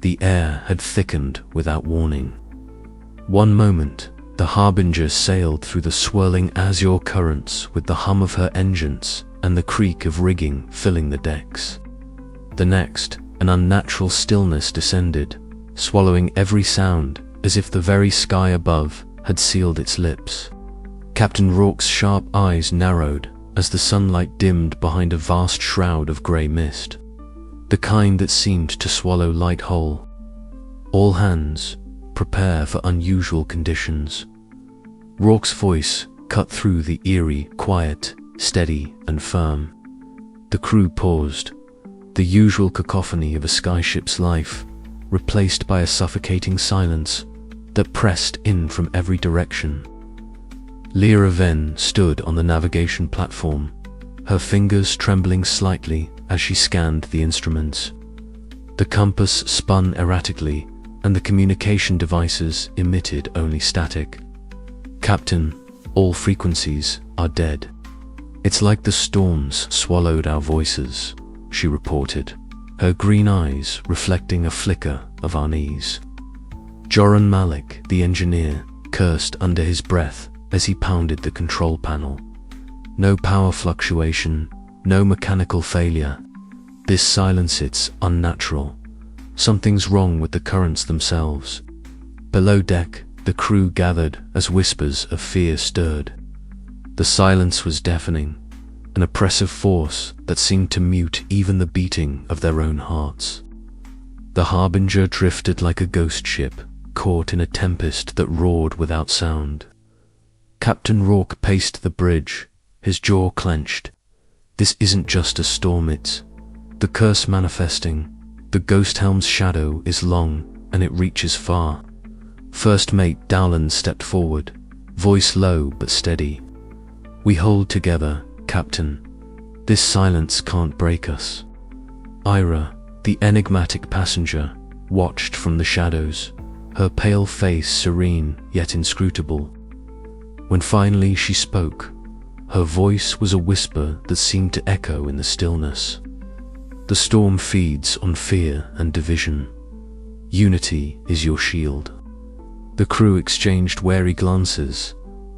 The air had thickened without warning. One moment, the Harbinger sailed through the swirling azure currents with the hum of her engines and the creak of rigging filling the decks. The next, an unnatural stillness descended, swallowing every sound as if the very sky above had sealed its lips. Captain Rourke's sharp eyes narrowed as the sunlight dimmed behind a vast shroud of grey mist, the kind that seemed to swallow light whole. All hands, prepare for unusual conditions. Rourke's voice cut through the eerie, quiet, steady and firm. The crew paused, the usual cacophony of a skyship's life, replaced by a suffocating silence that pressed in from every direction. Lyra Venn stood on the navigation platform, her fingers trembling slightly as she scanned the instruments. The compass spun erratically, and the communication devices emitted only static. "Captain, all frequencies are dead. It's like the storms swallowed our voices," she reported, her green eyes reflecting a flicker of unease. Joran Malik, the engineer, cursed under his breath as he pounded the control panel. No power fluctuation, no mechanical failure. This silence, it's unnatural. Something's wrong with the currents themselves. Below deck, the crew gathered as whispers of fear stirred. The silence was deafening, an oppressive force that seemed to mute even the beating of their own hearts. The Harbinger drifted like a ghost ship, caught in a tempest that roared without sound. Captain Rourke paced the bridge, his jaw clenched. This isn't just a storm, it's the curse manifesting. The ghost Helm's shadow is long, and it reaches far. First Mate Dowland stepped forward, voice low but steady. "We hold together, Captain. This silence can't break us." Ira, the enigmatic passenger, watched from the shadows, her pale face serene yet inscrutable. When finally she spoke, her voice was a whisper that seemed to echo in the stillness. "The storm feeds on fear and division. Unity is your shield." The crew exchanged wary glances,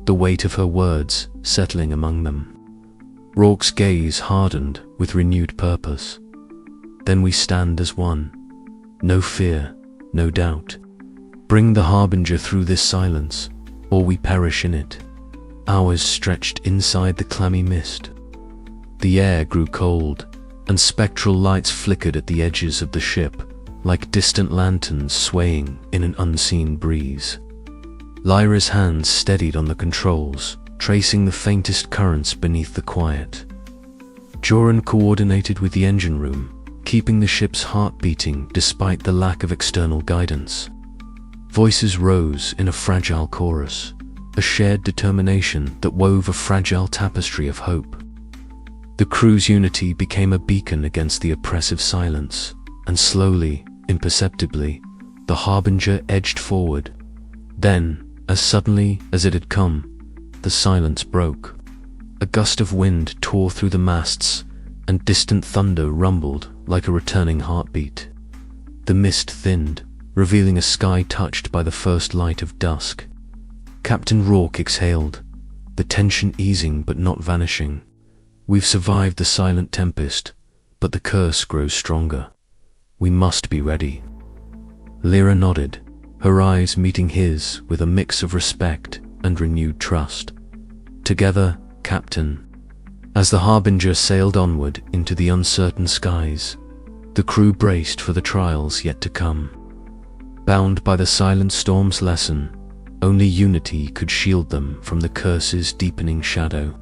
the weight of her words settling among them. Rourke's gaze hardened with renewed purpose. "Then we stand as one. No fear, no doubt. Bring the Harbinger through this silence, or we perish in it." Hours stretched inside the clammy mist. The air grew cold, and spectral lights flickered at the edges of the ship, like distant lanterns swaying in an unseen breeze. Lyra's hands steadied on the controls, tracing the faintest currents beneath the quiet. Joran coordinated with the engine room, keeping the ship's heart beating despite the lack of external guidance. Voices rose in a fragile chorus, a shared determination that wove a fragile tapestry of hope. The crew's unity became a beacon against the oppressive silence, and slowly, imperceptibly, the Harbinger edged forward. Then, as suddenly as it had come, the silence broke. A gust of wind tore through the masts, and distant thunder rumbled like a returning heartbeat. The mist thinned, revealing a sky touched by the first light of dusk. Captain Rourke exhaled, the tension easing but not vanishing. "We've survived the silent tempest, but the curse grows stronger. We must be ready." Lyra nodded, her eyes meeting his with a mix of respect and renewed trust. "Together, Captain." As the Harbinger sailed onward into the uncertain skies, the crew braced for the trials yet to come. Bound by the silent storm's lesson, only unity could shield them from the curse's deepening shadow.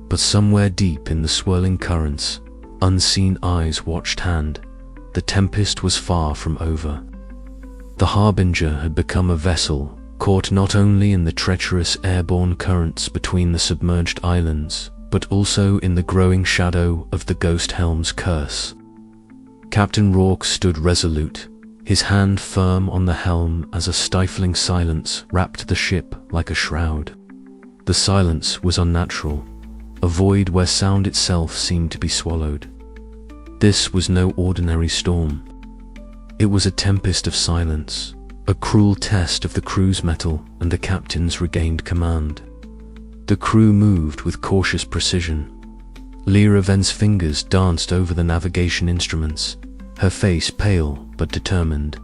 But somewhere deep in the swirling currents, unseen eyes watched hand. The tempest was far from over. The Harbinger had become a vessel caught not only in the treacherous airborne currents between the submerged islands, but also in the growing shadow of the ghost Helm's curse. Captain Rourke stood resolute, his hand firm on the helm as a stifling silence wrapped the ship like a shroud. The silence was unnatural, a void where sound itself seemed to be swallowed. This was no ordinary storm. It was a tempest of silence, a cruel test of the crew's mettle and the captain's regained command. The crew moved with cautious precision. Lyra Ven's fingers danced over the navigation instruments, her face pale but determined.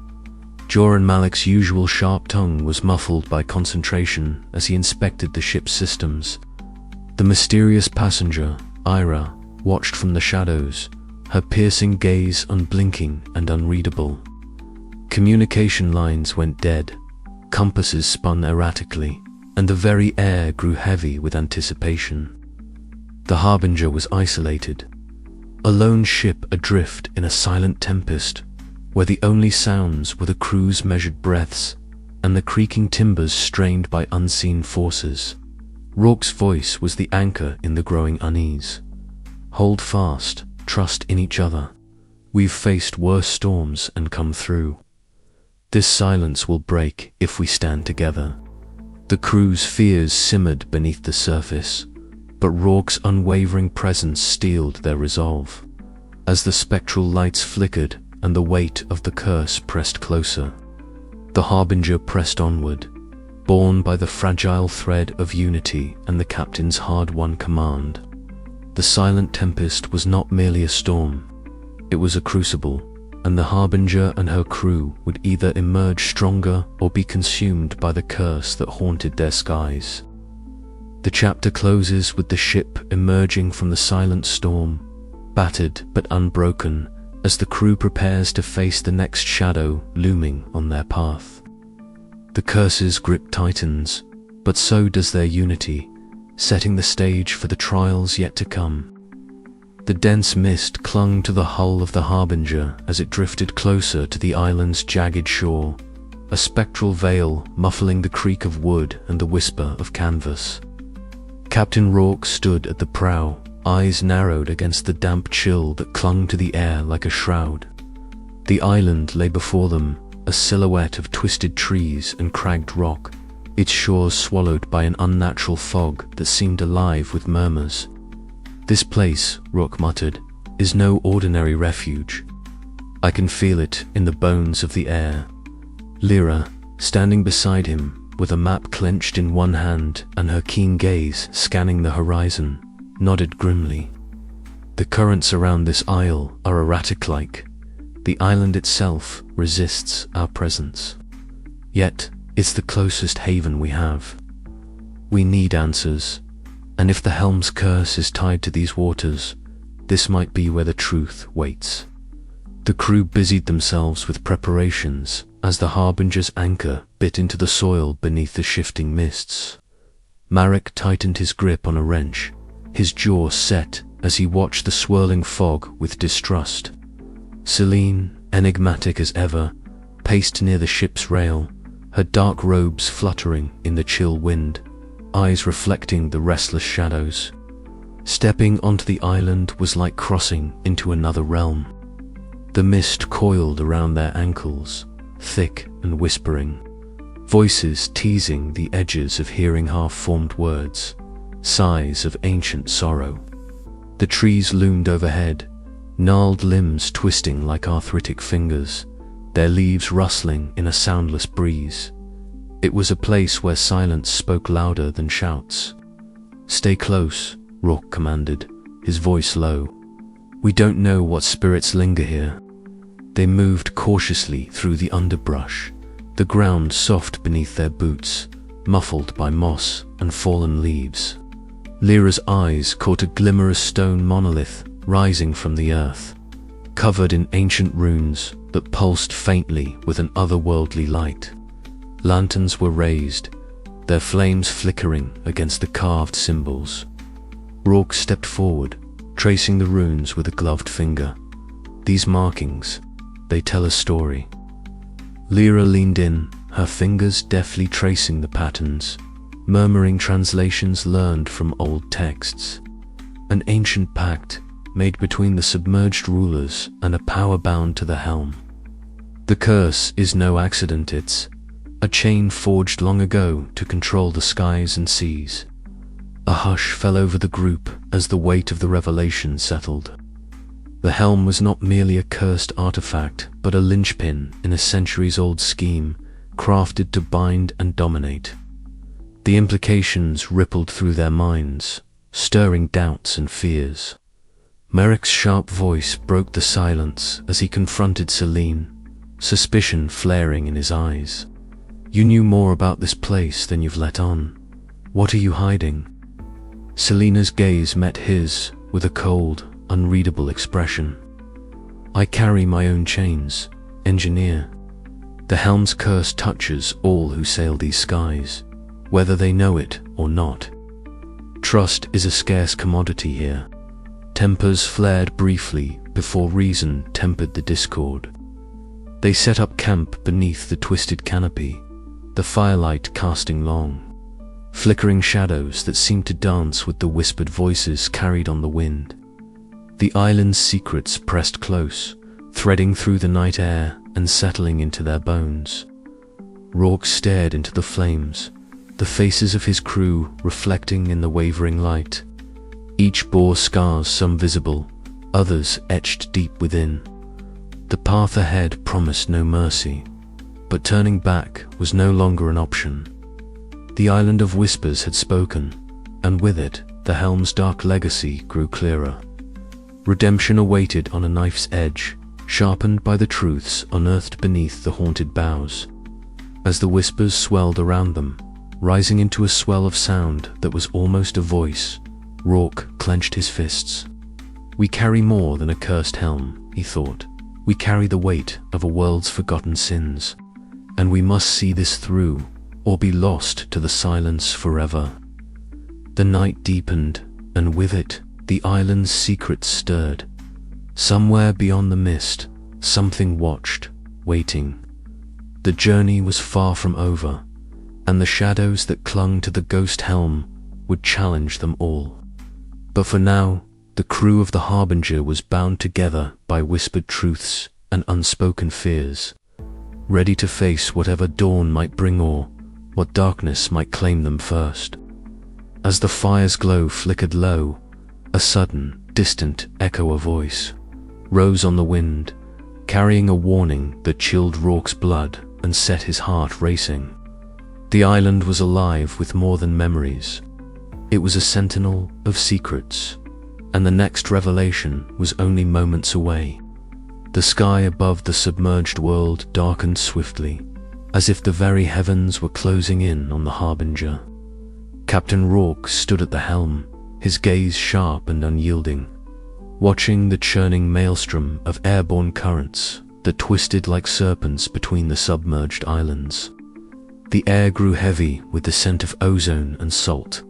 Joran Malik's usual sharp tongue was muffled by concentration as he inspected the ship's systems. The mysterious passenger, Ira, watched from the shadows, her piercing gaze unblinking and unreadable. Communication lines went dead, compasses spun erratically, and the very air grew heavy with anticipation. The Harbinger was isolated, a lone ship adrift in a silent tempest, where the only sounds were the crew's measured breaths and the creaking timbers strained by unseen forces. Rourke's voice was the anchor in the growing unease. Hold fast, trust in each other. We've faced worse storms and come through. This silence will break if we stand together. The crew's fears simmered beneath the surface, but Rourke's unwavering presence steeled their resolve. As the spectral lights flickered and the weight of the curse pressed closer, the Harbinger pressed onward, borne by the fragile thread of unity and the captain's hard-won command. The silent tempest was not merely a storm, it was a crucible, and the Harbinger and her crew would either emerge stronger or be consumed by the curse that haunted their skies. The chapter closes with the ship emerging from the silent storm, battered but unbroken, as the crew prepares to face the next shadow looming on their path. The curse's grip tightens, but so does their unity, setting the stage for the trials yet to come. The dense mist clung to the hull of the Harbinger as it drifted closer to the island's jagged shore, a spectral veil muffling the creak of wood and the whisper of canvas. Captain Rourke stood at the prow, eyes narrowed against the damp chill that clung to the air like a shroud. The island lay before them, a silhouette of twisted trees and cragged rock, its shores swallowed by an unnatural fog that seemed alive with murmurs. "This place," Rourke muttered, "is no ordinary refuge. I can feel it in the bones of the air." Lyra, standing beside him, with a map clenched in one hand and her keen gaze scanning the horizon, nodded grimly. "The currents around this isle are erratic-like. The island itself resists our presence. Yet, it's the closest haven we have. We need answers, and if the Helm's curse is tied to these waters, this might be where the truth waits." The crew busied themselves with preparations as the Harbinger's anchor bit into the soil beneath the shifting mists. Marek tightened his grip on a wrench, his jaw set as he watched the swirling fog with distrust. Celine, enigmatic as ever, paced near the ship's rail, her dark robes fluttering in the chill wind, eyes reflecting the restless shadows. Stepping onto the island was like crossing into another realm. The mist coiled around their ankles, thick and whispering, voices teasing the edges of hearing half-formed words, sighs of ancient sorrow. The trees loomed overhead, gnarled limbs twisting like arthritic fingers, their leaves rustling in a soundless breeze. It was a place where silence spoke louder than shouts. "Stay close," Rourke commanded, his voice low. "We don't know what spirits linger here." They moved cautiously through the underbrush, the ground soft beneath their boots, muffled by moss and fallen leaves. Lyra's eyes caught a glimmerous stone monolith rising from the earth, covered in ancient runes that pulsed faintly with an otherworldly light. Lanterns were raised, their flames flickering against the carved symbols. Rourke stepped forward, tracing the runes with a gloved finger. "These markings, they tell a story." Lyra leaned in, her fingers deftly tracing the patterns, murmuring translations learned from old texts. An ancient pact made between the submerged rulers and a power bound to the Helm. The curse is no accident, it's a chain forged long ago to control the skies and seas. A hush fell over the group as the weight of the revelation settled. The helm was not merely a cursed artifact, but a linchpin in a centuries-old scheme crafted to bind and dominate. The implications rippled through their minds, stirring doubts and fears. Merrick's sharp voice broke the silence as he confronted Celine, suspicion flaring in his eyes. "You knew more about this place than you've let on. What are you hiding?" Selena's gaze met his with a cold, unreadable expression. "I carry my own chains, engineer. The helm's curse touches all who sail these skies, whether they know it or not. Trust is a scarce commodity here." Tempers flared briefly before reason tempered the discord. They set up camp beneath the twisted canopy, the firelight casting long, flickering shadows that seemed to dance with the whispered voices carried on the wind. The island's secrets pressed close, threading through the night air and settling into their bones. Rourke stared into the flames, the faces of his crew reflecting in the wavering light. Each bore scars, some visible, others etched deep within. The path ahead promised no mercy, but turning back was no longer an option. The Island of Whispers had spoken, and with it, the helm's dark legacy grew clearer. Redemption awaited on a knife's edge, sharpened by the truths unearthed beneath the haunted boughs. As the whispers swelled around them, rising into a swell of sound that was almost a voice, Rourke clenched his fists. "We carry more than a cursed helm," he thought. "We carry the weight of a world's forgotten sins, and we must see this through, or be lost to the silence forever." The night deepened, and with it, the island's secrets stirred. Somewhere beyond the mist, something watched, waiting. The journey was far from over, and the shadows that clung to the ghost helm would challenge them all. But for now, the crew of the Harbinger was bound together by whispered truths and unspoken fears, ready to face whatever dawn might bring or what darkness might claim them first. As the fire's glow flickered low, a sudden, distant echo of voice rose on the wind, carrying a warning that chilled Rourke's blood and set his heart racing. The island was alive with more than memories. It was a sentinel of secrets, and the next revelation was only moments away. The sky above the submerged world darkened swiftly, as if the very heavens were closing in on the Harbinger. Captain Rourke stood at the helm, his gaze sharp and unyielding, watching the churning maelstrom of airborne currents that twisted like serpents between the submerged islands. The air grew heavy with the scent of ozone and salt,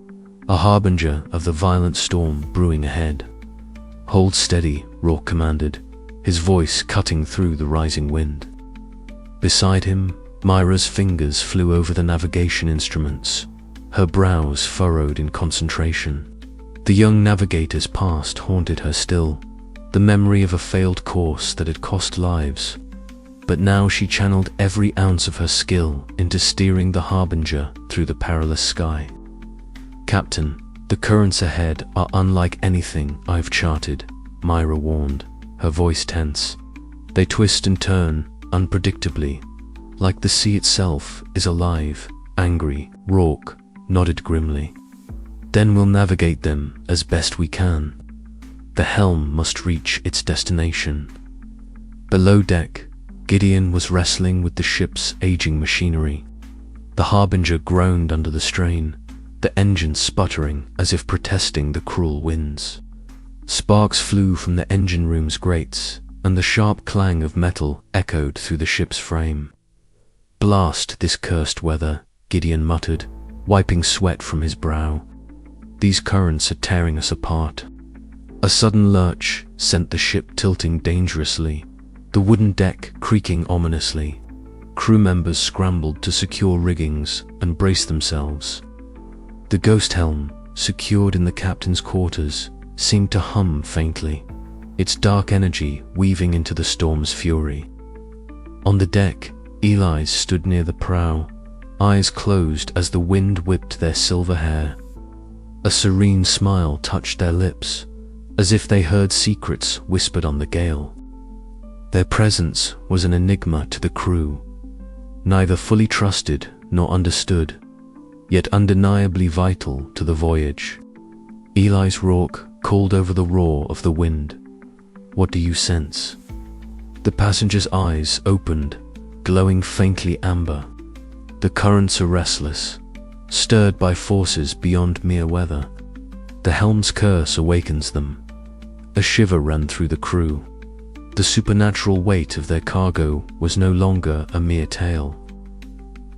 a harbinger of the violent storm brewing ahead. "Hold steady," Rourke commanded, his voice cutting through the rising wind. Beside him, Myra's fingers flew over the navigation instruments, her brows furrowed in concentration. The young navigator's past haunted her still, the memory of a failed course that had cost lives. But now she channeled every ounce of her skill into steering the Harbinger through the perilous sky. "Captain, the currents ahead are unlike anything I've charted," Myra warned, her voice tense. "They twist and turn unpredictably, like the sea itself is alive, angry." Rourke nodded grimly. "Then we'll navigate them as best we can. The helm must reach its destination." Below deck, Gideon was wrestling with the ship's aging machinery. The Harbinger groaned under the strain, the engine sputtering as if protesting the cruel winds. Sparks flew from the engine room's grates, and the sharp clang of metal echoed through the ship's frame. "Blast this cursed weather," Gideon muttered, wiping sweat from his brow. "These currents are tearing us apart." A sudden lurch sent the ship tilting dangerously, the wooden deck creaking ominously. Crew members scrambled to secure riggings and brace themselves. The ghost helm, secured in the captain's quarters, seemed to hum faintly, its dark energy weaving into the storm's fury. On the deck, Eli's stood near the prow, eyes closed as the wind whipped their silver hair. A serene smile touched their lips, as if they heard secrets whispered on the gale. Their presence was an enigma to the crew, neither fully trusted nor understood, yet undeniably vital to the voyage. Eli's Rourke called over the roar of the wind. "What do you sense?" The passenger's eyes opened, glowing faintly amber. The currents are restless, stirred by forces beyond mere weather. The Helm's curse awakens them. A shiver ran through the crew. The supernatural weight of their cargo was no longer a mere tale.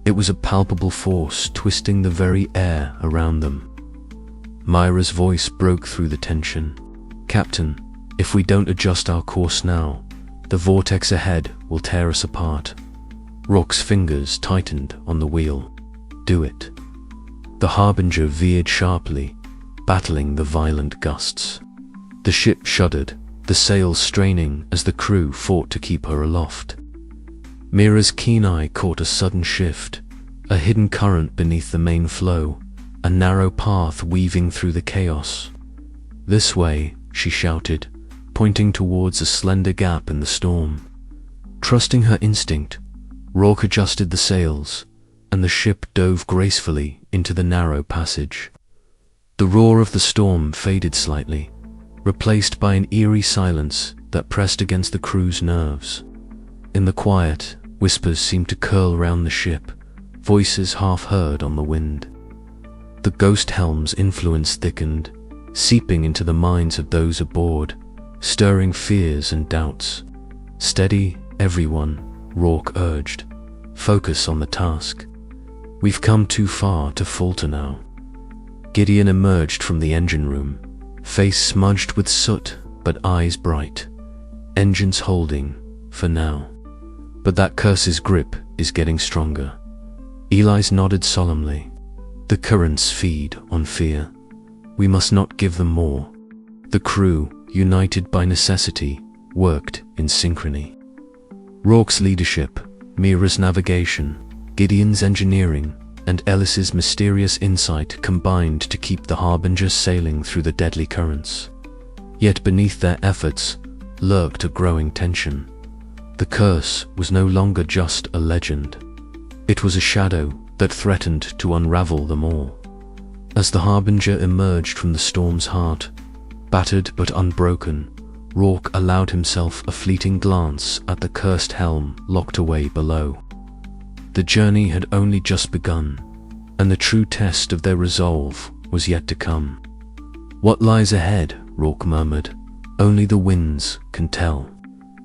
It was a palpable force twisting the very air around them. Myra's voice broke through the tension. "Captain, if we don't adjust our course now, the vortex ahead will tear us apart." Rourke's fingers tightened on the wheel. "Do it." The Harbinger veered sharply, battling the violent gusts. The ship shuddered, the sails straining as the crew fought to keep her aloft. Mira's keen eye caught a sudden shift, a hidden current beneath the main flow, a narrow path weaving through the chaos. "This way," she shouted, pointing towards a slender gap in the storm. Trusting her instinct, Rourke adjusted the sails, and the ship dove gracefully into the narrow passage. The roar of the storm faded slightly, replaced by an eerie silence that pressed against the crew's nerves. In the quiet, whispers seemed to curl round the ship, voices half heard on the wind. The ghost Helm's influence thickened, seeping into the minds of those aboard, stirring fears and doubts. "Steady, everyone," Rourke urged. "Focus on the task. We've come too far to falter now." Gideon emerged from the engine room, face smudged with soot but eyes bright. "Engines holding, for now. But that curse's grip is getting stronger." Eli's nodded solemnly. "The currents feed on fear. We must not give them more." The crew, united by necessity, worked in synchrony. Rourke's leadership, Mira's navigation, Gideon's engineering, and Ellis's mysterious insight combined to keep the Harbinger sailing through the deadly currents. Yet beneath their efforts lurked a growing tension. The curse was no longer just a legend. It was a shadow that threatened to unravel them all. As the Harbinger emerged from the storm's heart, battered but unbroken, Rourke allowed himself a fleeting glance at the cursed helm locked away below. The journey had only just begun, and the true test of their resolve was yet to come. "What lies ahead?" Rourke murmured. "Only the winds can tell."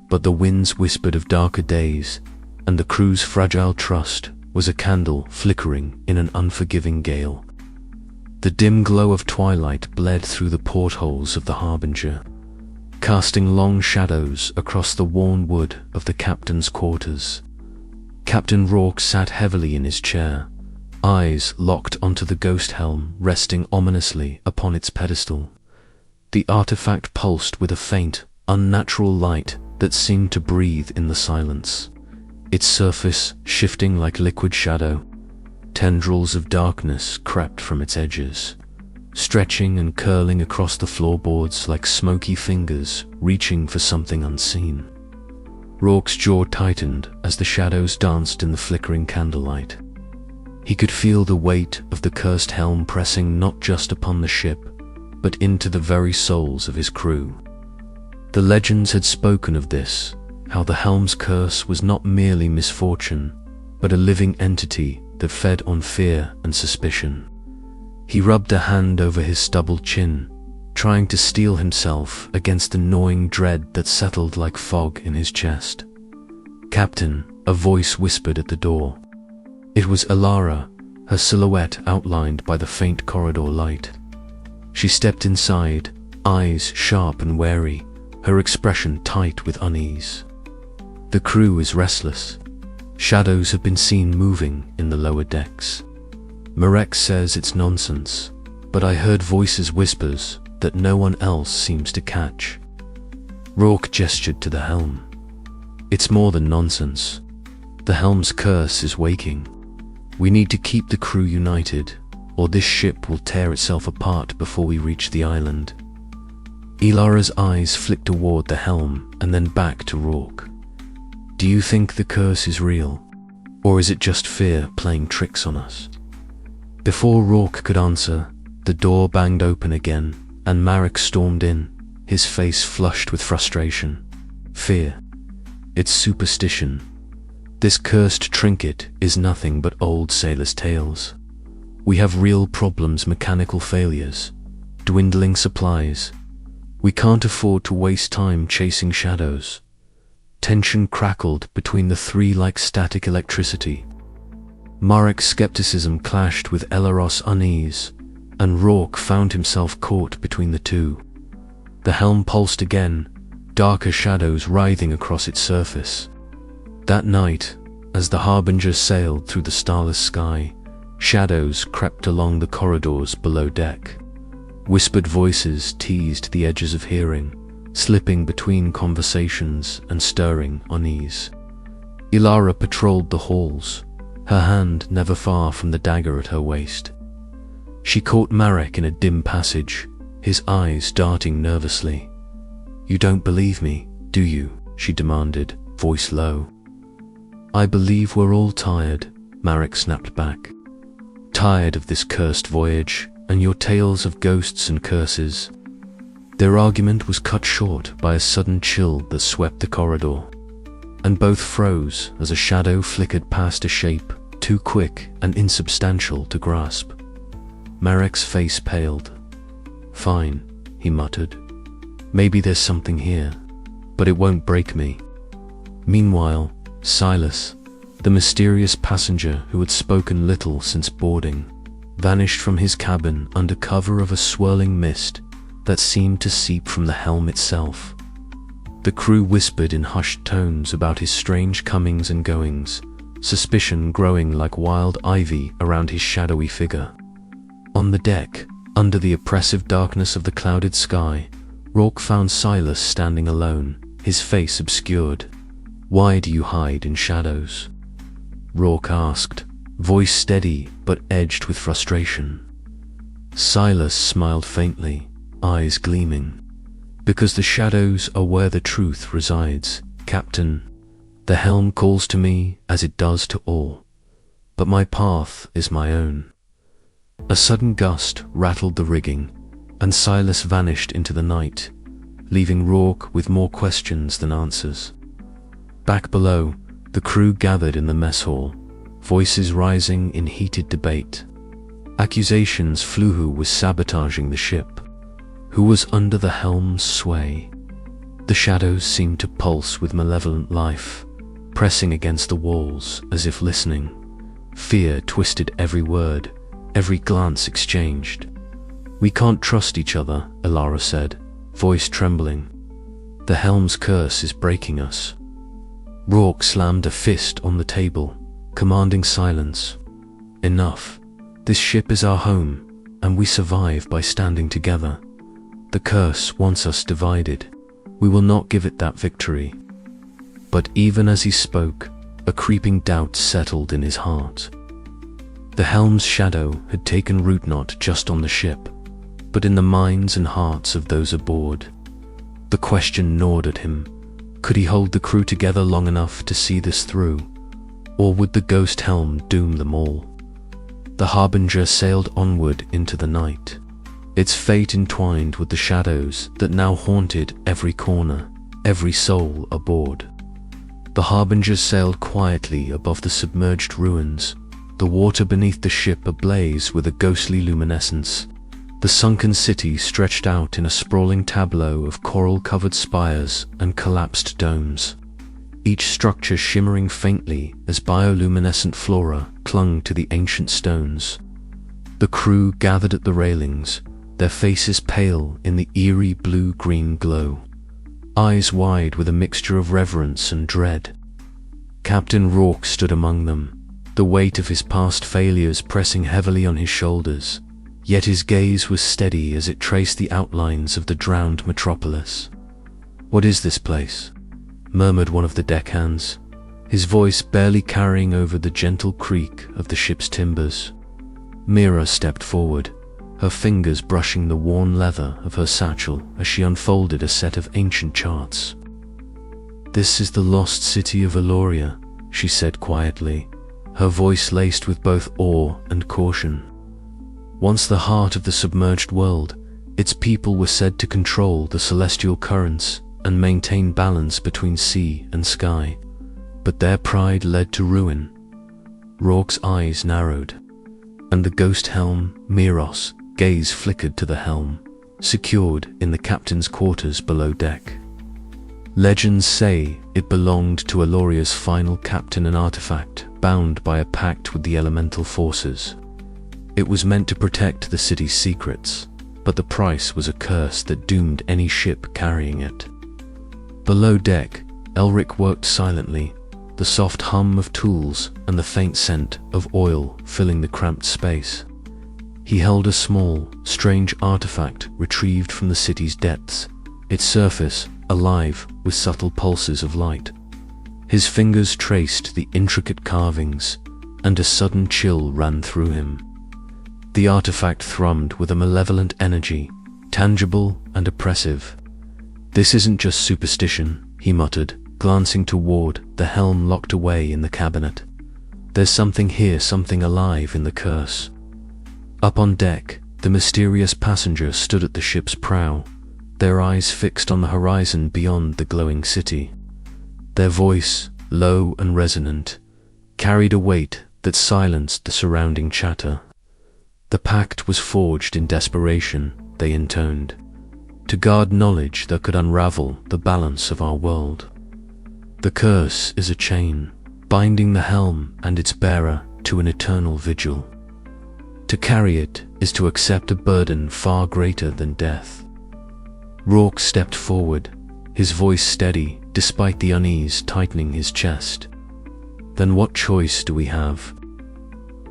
But the winds whispered of darker days, and the crew's fragile trust was a candle flickering in an unforgiving gale. The dim glow of twilight bled through the portholes of the Harbinger, casting long shadows across the worn wood of the captain's quarters. Captain Rourke sat heavily in his chair, eyes locked onto the ghost helm resting ominously upon its pedestal. The artifact pulsed with a faint, unnatural light that seemed to breathe in the silence, its surface shifting like liquid shadow. Tendrils of darkness crept from its edges, stretching and curling across the floorboards like smoky fingers reaching for something unseen. Rourke's jaw tightened as the shadows danced in the flickering candlelight. He could feel the weight of the cursed helm pressing not just upon the ship, but into the very souls of his crew. The legends had spoken of this, how the helm's curse was not merely misfortune, but a living entity that fed on fear and suspicion. He rubbed a hand over his stubbled chin, trying to steel himself against the gnawing dread that settled like fog in his chest. "Captain," a voice whispered at the door. It was Alara, her silhouette outlined by the faint corridor light. She stepped inside, eyes sharp and wary, her expression tight with unease. "The crew is restless. Shadows have been seen moving in the lower decks. Marek says it's nonsense, but I heard voices whispers that no one else seems to catch." Rourke gestured to the helm. "It's more than nonsense. The helm's curse is waking. We need to keep the crew united, or this ship will tear itself apart before we reach the island." Ilara's eyes flicked toward the helm and then back to Rourke. Do you think the curse is real? Or is it just fear playing tricks on us? Before Rourke could answer, the door banged open again, and Marek stormed in, his face flushed with frustration. Fear. It's superstition. This cursed trinket is nothing but old sailors' tales. We have real problems, mechanical failures, dwindling supplies. We can't afford to waste time chasing shadows. Tension crackled between the three like static electricity. Marek's skepticism clashed with Elaros' unease, and Rourke found himself caught between the two. The helm pulsed again, darker shadows writhing across its surface. That night, as the Harbinger sailed through the starless sky, shadows crept along the corridors below deck. Whispered voices teased the edges of hearing, slipping between conversations and stirring unease. Ilara patrolled the halls, her hand never far from the dagger at her waist. She caught Marek in a dim passage, his eyes darting nervously. You don't believe me, do you? She demanded, voice low. I believe we're all tired, Marek snapped back. Tired of this cursed voyage and your tales of ghosts and curses. Their argument was cut short by a sudden chill that swept the corridor, and both froze as a shadow flickered past a shape too quick and insubstantial to grasp. Marek's face paled. Fine, he muttered. Maybe there's something here, but it won't break me. Meanwhile, Silas, the mysterious passenger who had spoken little since boarding, vanished from his cabin under cover of a swirling mist that seemed to seep from the helm itself. The crew whispered in hushed tones about his strange comings and goings, suspicion growing like wild ivy around his shadowy figure. On the deck, under the oppressive darkness of the clouded sky, Rourke found Silas standing alone, his face obscured. Why do you hide in shadows? Rourke asked, voice steady but edged with frustration. Silas smiled faintly, eyes gleaming. Because the shadows are where the truth resides, Captain. The helm calls to me as it does to all, but my path is my own. A sudden gust rattled the rigging, and Silas vanished into the night, leaving Rourke with more questions than answers. Back below, the crew gathered in the mess hall, voices rising in heated debate. Accusations flew who was sabotaging the ship, who was under the helm's sway. The shadows seemed to pulse with malevolent life, pressing against the walls as if listening. Fear twisted every word, every glance exchanged. We can't trust each other, Ilara said, voice trembling. The helm's curse is breaking us. Rourke slammed a fist on the table, commanding silence. Enough. This ship is our home, and we survive by standing together. The curse wants us divided. We will not give it that victory. But even as he spoke, a creeping doubt settled in his heart. The helm's shadow had taken root not just on the ship, but in the minds and hearts of those aboard. The question gnawed at him. Could he hold the crew together long enough to see this through? Or would the ghost helm doom them all? The Harbinger sailed onward into the night, its fate entwined with the shadows that now haunted every corner, every soul aboard. The Harbinger sailed quietly above the submerged ruins, the water beneath the ship ablaze with a ghostly luminescence. The sunken city stretched out in a sprawling tableau of coral-covered spires and collapsed domes, each structure shimmering faintly as bioluminescent flora clung to the ancient stones. The crew gathered at the railings, their faces pale in the eerie blue-green glow, eyes wide with a mixture of reverence and dread. Captain Rourke stood among them, the weight of his past failures pressing heavily on his shoulders, yet his gaze was steady as it traced the outlines of the drowned metropolis. "What is this place?" murmured one of the deckhands, his voice barely carrying over the gentle creak of the ship's timbers. Mira stepped forward, her fingers brushing the worn leather of her satchel as she unfolded a set of ancient charts. "This is the lost city of Eloria," she said quietly, her voice laced with both awe and caution. "Once the heart of the submerged world, its people were said to control the celestial currents and maintain balance between sea and sky. But their pride led to ruin." Rourke's eyes narrowed, and the ghost helm, Miros, gaze flickered to the helm, secured in the captain's quarters below deck. Legends say it belonged to Eloria's final captain, an artifact bound by a pact with the elemental forces. It was meant to protect the city's secrets, but the price was a curse that doomed any ship carrying it. Below deck, Elric worked silently, the soft hum of tools and the faint scent of oil filling the cramped space. He held a small, strange artifact retrieved from the city's depths, its surface alive with subtle pulses of light. His fingers traced the intricate carvings, and a sudden chill ran through him. The artifact thrummed with a malevolent energy, tangible and oppressive. "This isn't just superstition," he muttered, glancing toward the helm locked away in the cabinet. "There's something here, something alive in the curse." Up on deck, the mysterious passengers stood at the ship's prow, their eyes fixed on the horizon beyond the glowing city. Their voice, low and resonant, carried a weight that silenced the surrounding chatter. "The pact was forged in desperation," they intoned, "to guard knowledge that could unravel the balance of our world. The curse is a chain, binding the helm and its bearer to an eternal vigil. To carry it is to accept a burden far greater than death." Rourke stepped forward, his voice steady despite the unease tightening his chest. "Then what choice do we have?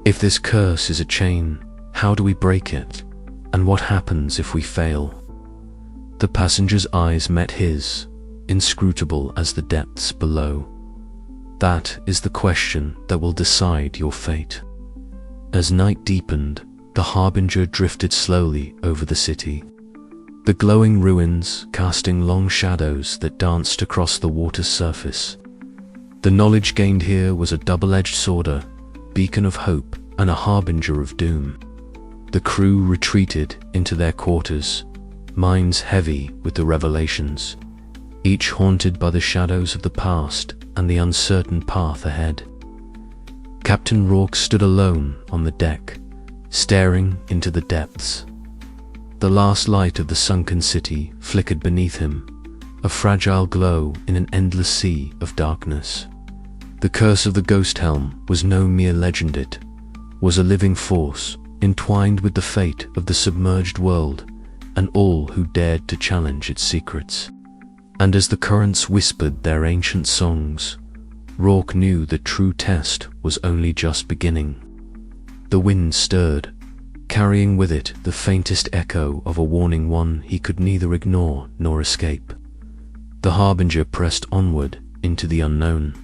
If this curse is a chain, how do we break it? And what happens if we fail?" The passenger's eyes met his, inscrutable as the depths below. "That is the question that will decide your fate." As night deepened, the Harbinger drifted slowly over the city, the glowing ruins casting long shadows that danced across the water's surface. The knowledge gained here was a double-edged sword, a beacon of hope and a harbinger of doom. The crew retreated into their quarters, minds heavy with the revelations, each haunted by the shadows of the past and the uncertain path ahead. Captain Rourke stood alone on the deck, staring into the depths. The last light of the sunken city flickered beneath him, a fragile glow in an endless sea of darkness. The curse of the Ghost Helm was no mere legend, it was a living force, entwined with the fate of the submerged world and all who dared to challenge its secrets. And as the currents whispered their ancient songs, Rourke knew the true test was only just beginning. The wind stirred, carrying with it the faintest echo of a warning, one he could neither ignore nor escape. The Harbinger pressed onward into the unknown.